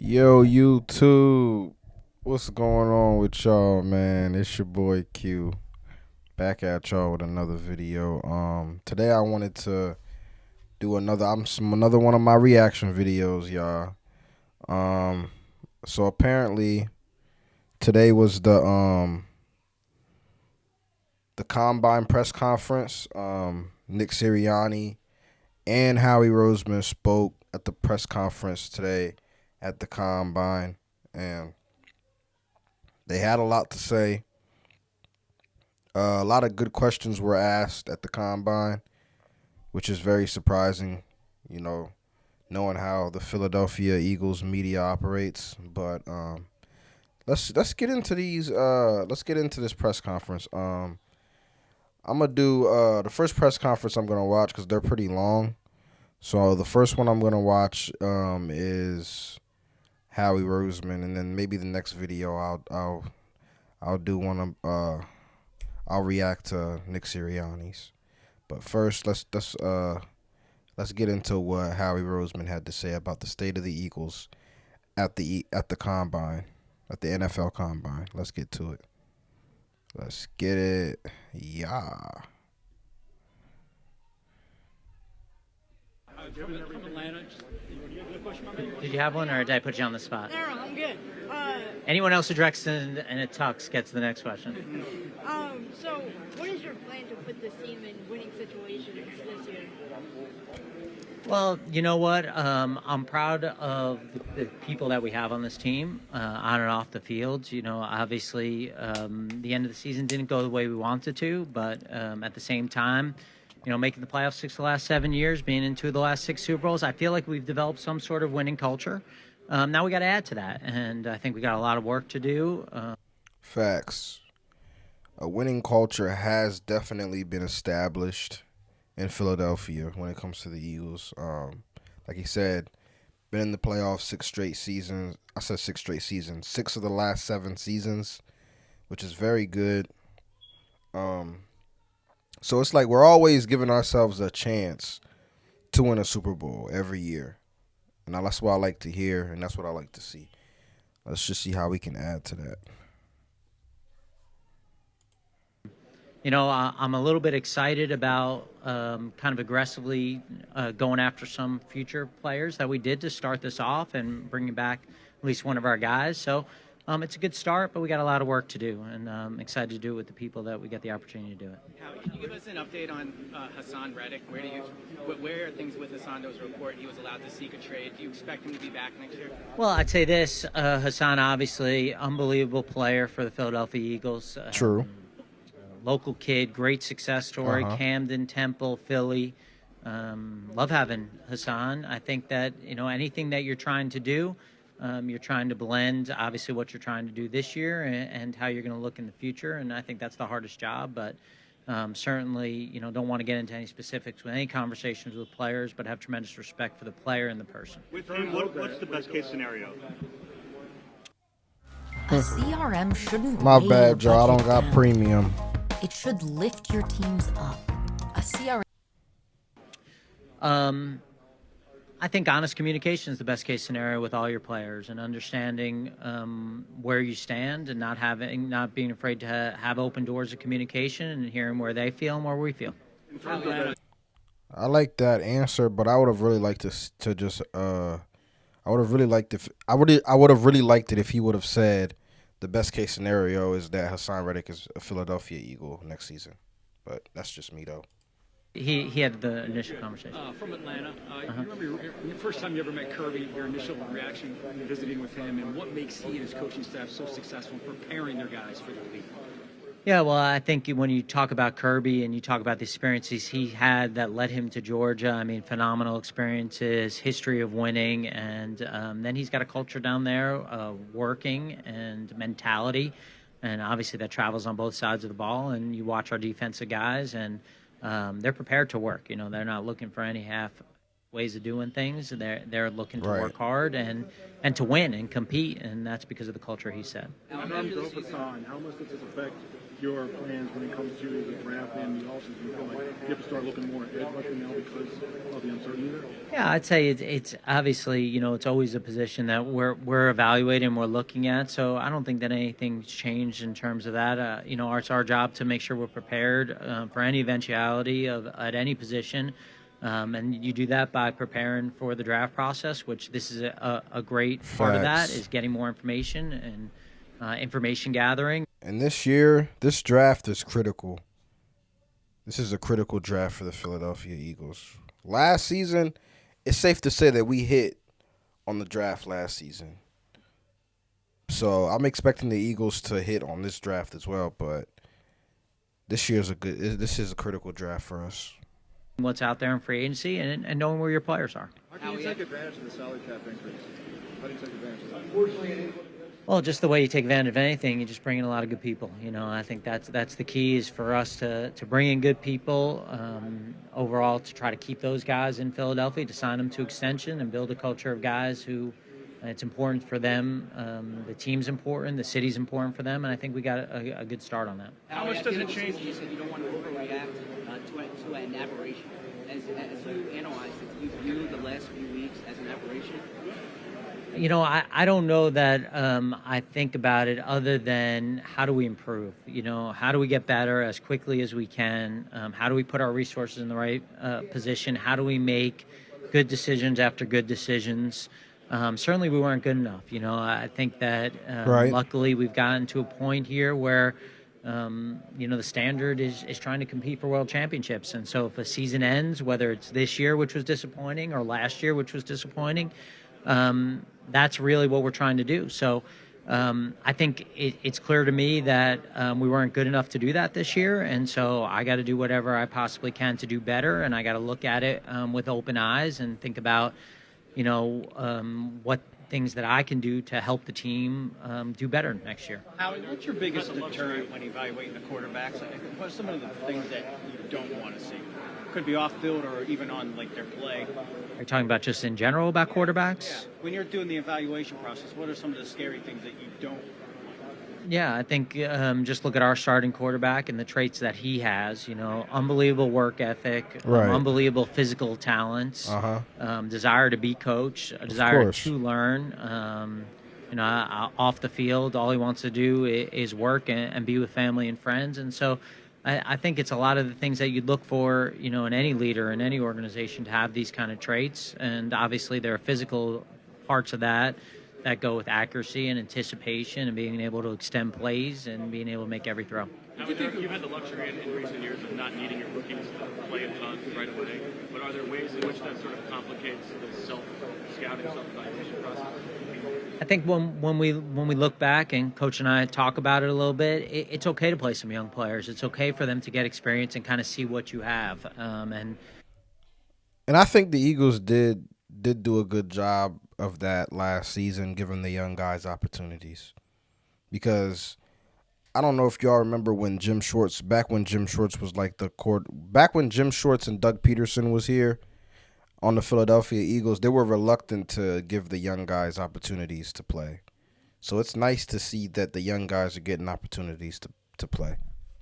Yo, YouTube. What's going on with y'all, man? It's your boy Q. Back at y'all with another video. Today I wanted to do another one of my reaction videos, y'all. So apparently today was the Combine press conference. Nick Sirianni and Howie Roseman spoke at the press conference today at the Combine, and they had a lot to say. A lot of good questions were asked at the Combine, which is very surprising, you know, knowing how the Philadelphia Eagles media operates. But let's get into these. Let's get into this press conference. I'm gonna do the first press conference I'm gonna watch because they're pretty long. So the first one I'm gonna watch is Howie Roseman, and then maybe the next video I'll do one of I'll react to Nick Sirianni's. But first, let's get into what Howie Roseman had to say about the state of the Eagles at the Combine, at the NFL Combine. Let's get to it. Let's get it. Yeah. From Atlanta. Did you have one, or did I put you on the spot? No, I'm good. Anyone else who directs in a tux gets the next question. So what is your plan to put this team in winning situations this year? Well, you know what? I'm proud of the people that we have on this team, on and off the field. You know, obviously, the end of the season didn't go the way we wanted to, but at the same time, you know, making the playoffs 6 of the last 7 years, being in 2 of the last 6 Super Bowls, I feel like we've developed some sort of winning culture. Now we got to add to that, and I think we got a lot of work to do. Facts. A winning culture has definitely been established in Philadelphia when it comes to the Eagles. Like he said, been in the playoffs 6 straight seasons. I said 6 straight seasons. 6 of the last 7 seasons, which is very good. So it's like we're always giving ourselves a chance to win a Super Bowl every year. And that's what I like to hear, and that's what I like to see. Let's just see how we can add to that. You know, I'm a little bit excited about kind of aggressively going after some future players that we did to start this off and bringing back at least one of our guys. So it's a good start, but we got a lot of work to do, and I'm excited to do it with the people that we get the opportunity to do it. Howie, can you give us an update on Hassan Reddick? Where are things with Hassan? There was a report he was allowed to seek a trade. Do you expect him to be back next year? Well, I'd say this, Hassan, obviously, unbelievable player for the Philadelphia Eagles. True. Local kid, great success story, Camden, Temple, Philly. Love having Hassan. I think that, you know, anything that you're trying to do, you're trying to blend, obviously, what you're trying to do this year and how you're going to look in the future. And I think that's the hardest job. But certainly, you know, don't want to get into any specifics with any conversations with players, but have tremendous respect for the player and the person. With him, what's the best case scenario? A CRM shouldn't My weigh bad, your Joe. I don't budget got down. premium. It should lift your teams up. A CRM. I think honest communication is the best case scenario with all your players, and understanding where you stand, and not being afraid to have open doors of communication and hearing where they feel and where we feel. I like that answer, but I would have really liked to just I would have really liked I would have really liked it if he would have said the best case scenario is that Hassan Reddick is a Philadelphia Eagle next season. But that's just me though. He had the initial conversation. From Atlanta. You remember the first time you ever met Kirby, your initial reaction visiting with him, and what makes he and his coaching staff so successful in preparing their guys for the league? Yeah, well, I think when you talk about Kirby and you talk about the experiences he had that led him to Georgia, I mean, phenomenal experiences, history of winning, and then he's got a culture down there, working and mentality, and obviously that travels on both sides of the ball. And you watch our defensive guys, and they're prepared to work. You know, they're not looking for any half ways of doing things. They're looking to work hard and to win and compete, and that's because of the culture he set. How much does this affect your plans when it comes to the draft and the offseason? You feel like you have to start looking more ahead right now because of the uncertainty there? Yeah, I'd say it's obviously, it's always a position that we're evaluating, we're looking at. So I don't think that anything's changed in terms of that. It's our job to make sure we're prepared for any eventuality of at any position. And you do that by preparing for the draft process, which this is a great part of that, Facts. is getting more information and information gathering. And this year, this draft is critical. This is a critical draft for the Philadelphia Eagles. Last season, it's safe to say that we hit on the draft last season. So I'm expecting the Eagles to hit on this draft as well, but this is a critical draft for us. What's out there in free agency and knowing where your players are. How can you take advantage of the salary cap increase? How do you take advantage of that? Well, just the way you take advantage of anything, you just bring in a lot of good people. I think that's the key, is for us to bring in good people overall, to try to keep those guys in Philadelphia, to sign them to extension and build a culture of guys who it's important for them. The team's important, the city's important for them, and I think we got a good start on that. How much does it change? You said you don't want to overreact to an aberration. As you analyze it, do you view the last few weeks as an aberration? I don't know that I think about it other than how do we improve? How do we get better as quickly as we can? How do we put our resources in the right position? How do we make good decisions after good decisions? Certainly we weren't good enough. I think that Right. luckily we've gotten to a point here where the standard is trying to compete for world championships. And so if a season ends, whether it's this year, which was disappointing, or last year, which was disappointing, that's really what we're trying to do. So I think it's clear to me that we weren't good enough to do that this year. And so I got to do whatever I possibly can to do better. And I got to look at it with open eyes and think about, what things that I can do to help the team do better next year. Howie, what's your biggest deterrent when evaluating the quarterbacks? What are some of the things that you don't want to see? Could be off field or even on their play. Are you talking about just in general about quarterbacks? When you're doing the evaluation process, what are some of the scary things that you don't? Yeah, I think just look at our starting quarterback and the traits that he has. Unbelievable work ethic, Right. Unbelievable physical talents, desire to be coached, a desire course. to learn. Off the field, all he wants to do is work and be with family and friends. And so I think it's a lot of the things that you'd look for, in any leader, in any organization, to have these kind of traits. And obviously there are physical parts of that go with accuracy and anticipation and being able to extend plays and being able to make every throw. You've had the luxury in recent years of not needing your rookies to play a ton right away, but are there ways in which that sort of complicates the self-scouting, self-evaluation process? I think when we look back, and Coach and I talk about it a little bit, it's okay to play some young players. It's okay for them to get experience and kind of see what you have. And I think the Eagles did do a good job of that last season, giving the young guys opportunities. Because I don't know if y'all remember when Jim Schwartz and Doug Peterson was here on the Philadelphia Eagles, they were reluctant to give the young guys opportunities to play. So it's nice to see that the young guys are getting opportunities to play.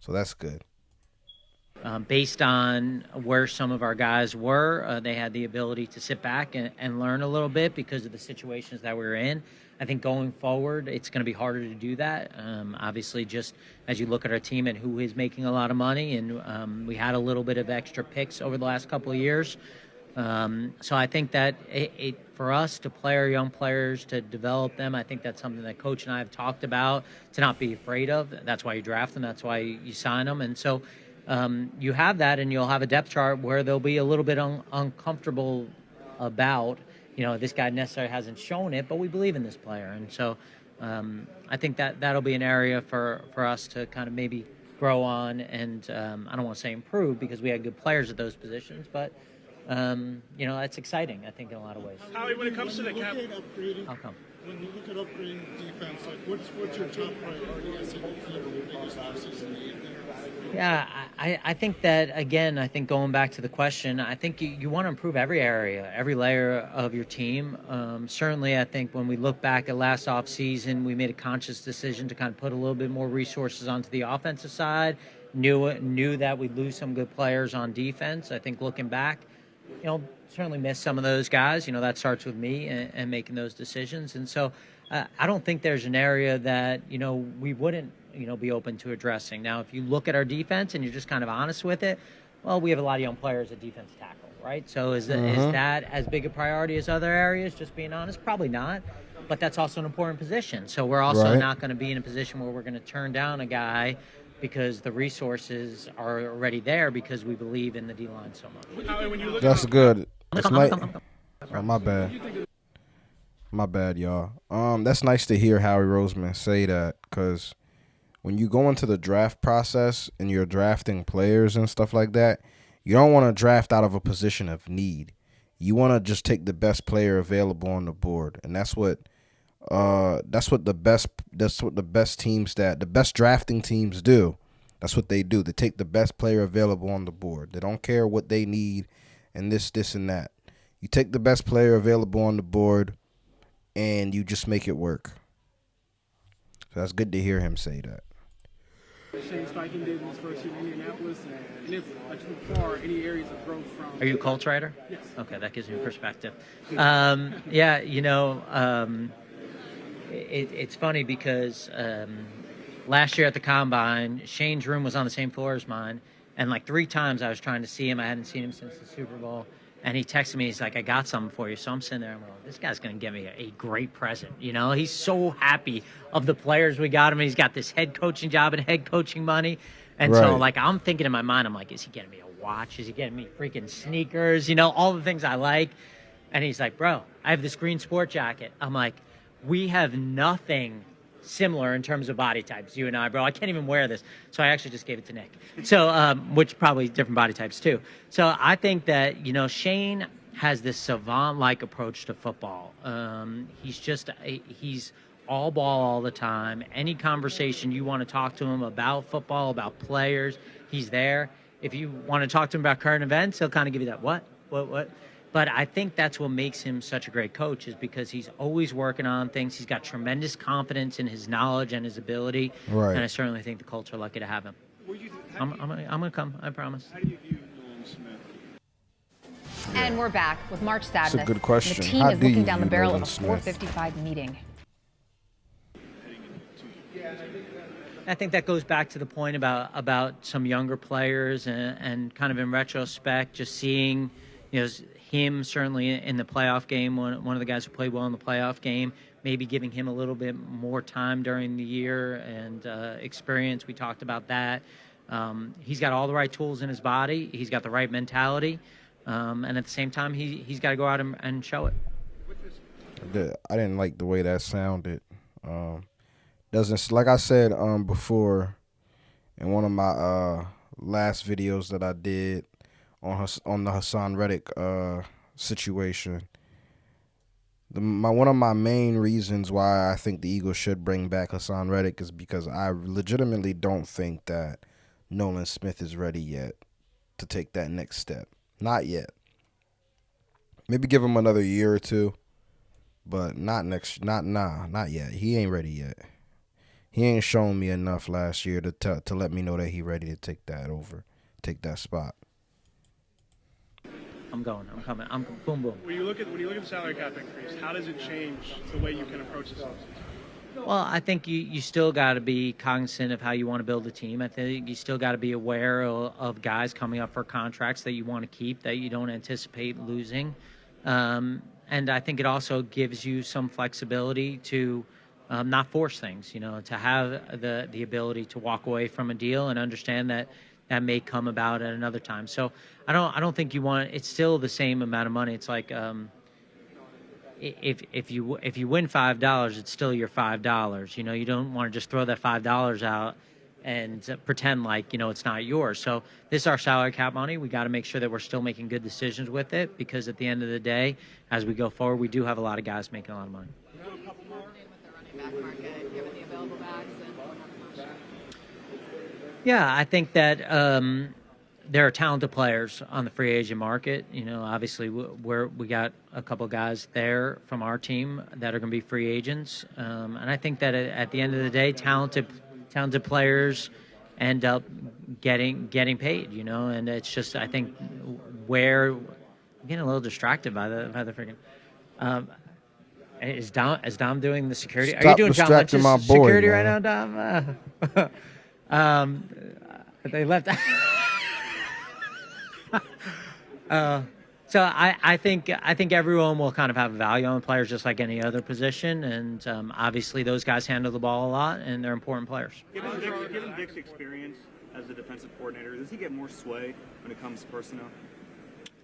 So that's good. based on where some of our guys were, they had the ability to sit back and learn a little bit because of the situations that we were in. I think going forward, it's going to be harder to do that. Obviously, just as you look at our team and who is making a lot of money, and we had a little bit of extra picks over the last couple of years. So I think that for us to play our young players, to develop them, I think that's something that Coach and I have talked about, to not be afraid of. That's why you draft them. That's why you sign them. And so you have that, and you'll have a depth chart where they'll be a little bit uncomfortable about, this guy necessarily hasn't shown it, but we believe in this player. And so I think that'll be an area for us to kind of maybe grow on and I don't want to say improve because we had good players at those positions, but That's exciting, I think, in a lot of ways. Howie, when it comes to the cap, I'll come. When you look at upgrading defense, like what's your top priority as a team in your biggest offseason need there? Yeah, I think that, again, I think going back to the question, I think you want to improve every area, every layer of your team. Certainly, I think when we look back at last offseason, we made a conscious decision to kind of put a little bit more resources onto the offensive side, knew that we'd lose some good players on defense. I think looking back, certainly missed some of those guys. That starts with me and making those decisions. And so I don't think there's an area that, we wouldn't, be open to addressing. Now, if you look at our defense and you're just kind of honest with it, well, we have a lot of young players at defensive tackle, right? So is that as big a priority as other areas, just being honest? Probably not. But that's also an important position. So we're also not going to be in a position where we're going to turn down a guy because the resources are already there because we believe in the D-line so much. Howie, when you look That's good. It's I'm nice. gonna come. Oh, my bad. My bad, y'all. That's nice to hear Howie Roseman say that, because when you go into the draft process and you're drafting players and stuff like that, you don't want to draft out of a position of need. You want to just take the best player available on the board, and that's what the best drafting teams do. That's what they do. They take the best player available on the board. They don't care what they need and this, and that. You take the best player available on the board and you just make it work. So that's good to hear him say that. Shane Steichen did in his first year in Indianapolis, and if, so far, any areas of growth from... Are you a Colts writer? Yes. Okay, that gives me perspective. It's funny because last year at the Combine, Shane's room was on the same floor as mine, and like 3 times I was trying to see him. I hadn't seen him since the Super Bowl, and he texted me. He's like, I got something for you. So I'm sitting there, I'm going, this guy's going to give me a great present. He's so happy of the players we got him. He's got this head coaching job and head coaching money. And so, I'm thinking in my mind, I'm like, is he getting me a watch? Is he getting me freaking sneakers? All the things I like. And he's like, bro, I have this green sport jacket. I'm like, we have nothing similar in terms of body types, you and I, bro. I can't even wear this. So I actually just gave it to Nick. So, which probably different body types too. So I think that, Shane has this savant-like approach to football. He's all ball all the time. Any conversation you want to talk to him about football, about players, he's there. If you want to talk to him about current events, he'll kind of give you that, what? But I think that's what makes him such a great coach, is because he's always working on things. He's got tremendous confidence in his knowledge and his ability. Right. And I certainly think the Colts are lucky to have him. I'm going to come, I promise. How do you view Nolan Smith? And we're back with March Sadness. That's a good question. The team How is do looking you down the view barrel Nolan of a Smith? 4:55 meeting. I think that goes back to the point about some younger players and kind of in retrospect, just seeing, him certainly in the playoff game, one of the guys who played well in the playoff game, maybe giving him a little bit more time during the year and experience. We talked about that. He's got all the right tools in his body. He's got the right mentality. And at the same time, he's got to go out and show it. I didn't like the way that sounded. Doesn't, like I said before in one of my last videos that I did on the Hassan Reddick situation. One of my main reasons why I think the Eagles should bring back Hassan Reddick is because I legitimately don't think that Nolan Smith is ready yet to take that next step. Not yet. Maybe give him another year or two, but not yet. He ain't ready yet. He ain't shown me enough last year to let me know that he's ready to take that spot. I'm coming. I'm boom, boom. When you look at the salary cap increase, how does it change the way you can approach this offseason? Well, I think you still got to be cognizant of how you want to build a team. I think you still got to be aware of guys coming up for contracts that you want to keep, that you don't anticipate losing. And I think it also gives you some flexibility to not force things, to have the ability to walk away from a deal and understand that may come about at another time. So I don't think you want, it's still the same amount of money. It's like if you win $5, it's still your $5. You don't want to just throw that $5 out pretend like it's not yours. So this is our salary cap money. We got to make sure that we're still making good decisions with it, because at the end of the day, as we go forward, we do have a lot of guys making a lot of money. Yeah, I think that there are talented players on the free agent market. Obviously, we got a couple guys there from our team that are going to be free agents, and I think that at the end of the day, talented players end up getting paid. And it's just, I think, where I'm getting a little distracted by the freaking. Is Dom doing the security? Are you Stop doing John distracting Lynch's my boy, security man. right now, Dom? They left. So I think everyone will kind of have a value on the players just like any other position, and obviously those guys handle the ball a lot, and they're important players. Given Vic's experience as a defensive coordinator, does he get more sway when it comes to personnel?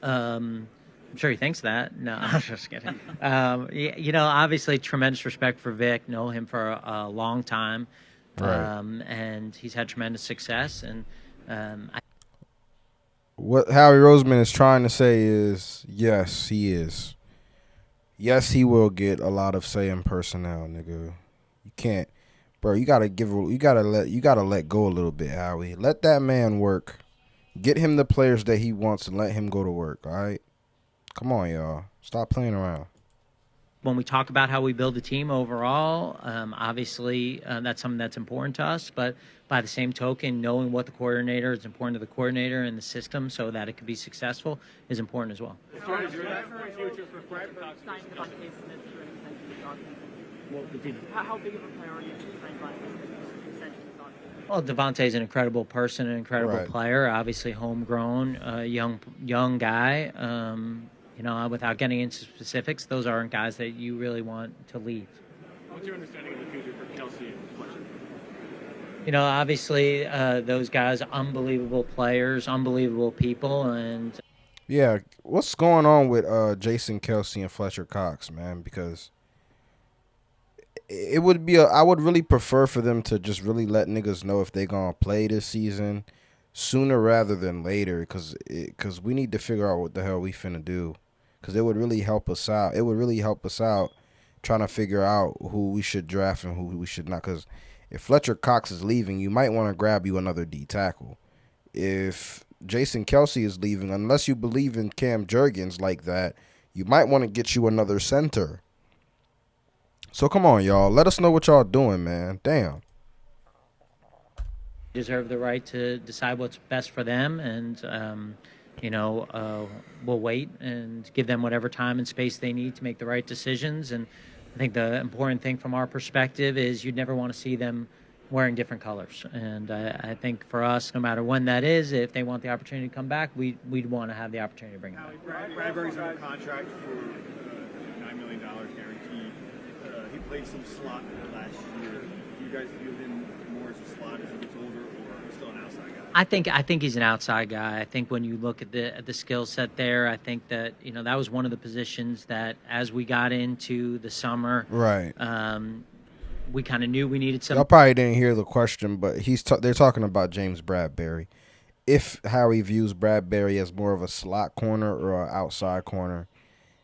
I'm sure he thinks that. No, I'm just kidding. Obviously, tremendous respect for Vic. Know him for a long time, Right. and he's had tremendous success. And What Howie Roseman is trying to say is, yes, he is. Yes, he will get a lot of say in personnel, nigga. You can't, bro. You gotta let go a little bit, Howie. Let that man work. Get him the players that he wants and let him go to work. All right. Come on, y'all. Stop playing around. when we talk about how we build a team overall, obviously that's something that's important to us. But by the same token, knowing what the coordinator is important to the coordinator and the system so that it can be successful is important as well. How big of a priority is Frank Well, Devontae's an incredible person, an incredible player. Obviously, homegrown, young guy. Without getting into specifics, those aren't guys that you really want to leave. What's your understanding of the future for Kelsey and Fletcher? Obviously, those guys, unbelievable players, unbelievable people, and yeah, what's going on with Jason Kelsey and Fletcher Cox, man? Because it would be I would really prefer for them to just really let niggas know if they gonna play this season sooner rather than later, because we need to figure out what the hell we finna do, because it would really help us out. It would really help us out trying to figure out who we should draft and who we should not. Because if Fletcher Cox is leaving, you might want to grab you another D tackle. If Jason Kelsey is leaving, unless you believe in Cam Jurgens like that, you might want to get you another center. So come on, y'all. Let us know what y'all doing, man. Damn. deserve the right to decide what's best for them. And, we'll wait and give them whatever time and space they need to make the right decisions. And I think the important thing from our perspective is you'd never want to see them wearing different colors. And I think for us, no matter when that is, if they want the opportunity to come back, we'd want to have the opportunity to bring them back. Bradbury's under contract for $9 million guaranteed. He played some slot last year. Do you guys view him more as a slot as he gets older, or still an outside guy? I think he's an outside guy. I think when you look at the skill set there, I think that that was one of the positions that as we got into the summer, right. We kind of knew we needed some. Y'all probably didn't hear the question, but they're talking about James Bradbury. If Howie views Bradbury as more of a slot corner or an outside corner,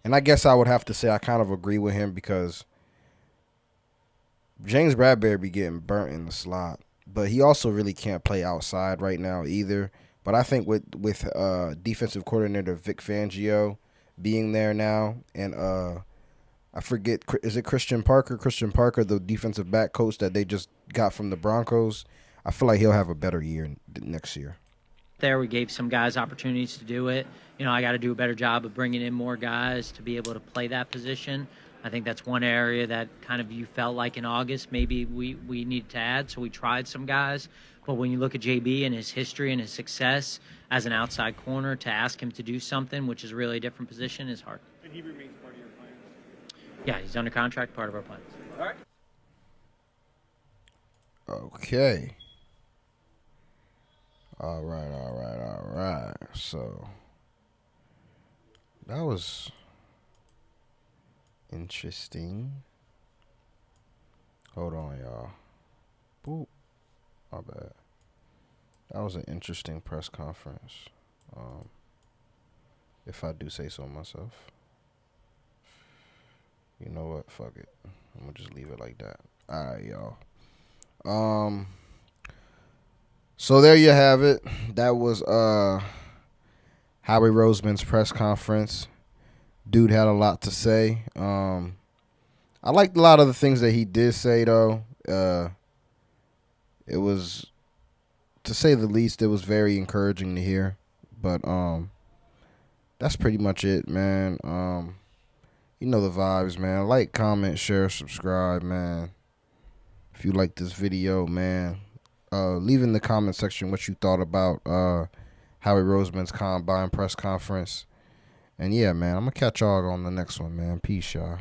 and I guess I would have to say I kind of agree with him, because James Bradbury be getting burnt in the slot, but he also really can't play outside right now either. But I think with defensive coordinator Vic Fangio being there now, and I forget, is it Christian Parker? Christian Parker, the defensive back coach that they just got from the Broncos. I feel like he'll have a better year next year. There, we gave some guys opportunities to do it. I got to do a better job of bringing in more guys to be able to play that position. I think that's one area that kind of you felt like in August maybe we needed to add, so we tried some guys. But when you look at JB and his history and his success as an outside corner, to ask him to do something, which is really a different position, is hard. And he remains part of your plans? Yeah, he's under contract, part of our plans. All right. Okay. All right. So that was interesting. Hold on, y'all. Boop. My bad. That was an interesting press conference. If I do say so myself. You know what? Fuck it. I'm gonna just leave it like that. All right, y'all. So there you have it. That was Howie Roseman's press conference. Dude had a lot to say. I liked a lot of the things that he did say though. It was, to say the least, it was very encouraging to hear. But that's pretty much it, man. You know the vibes, man. Like, comment, share, subscribe, man. If you like this video, man, leave in the comment section what you thought about Howie Roseman's Combine press conference. And yeah, man, I'm gonna catch y'all on the next one, man. Peace, y'all.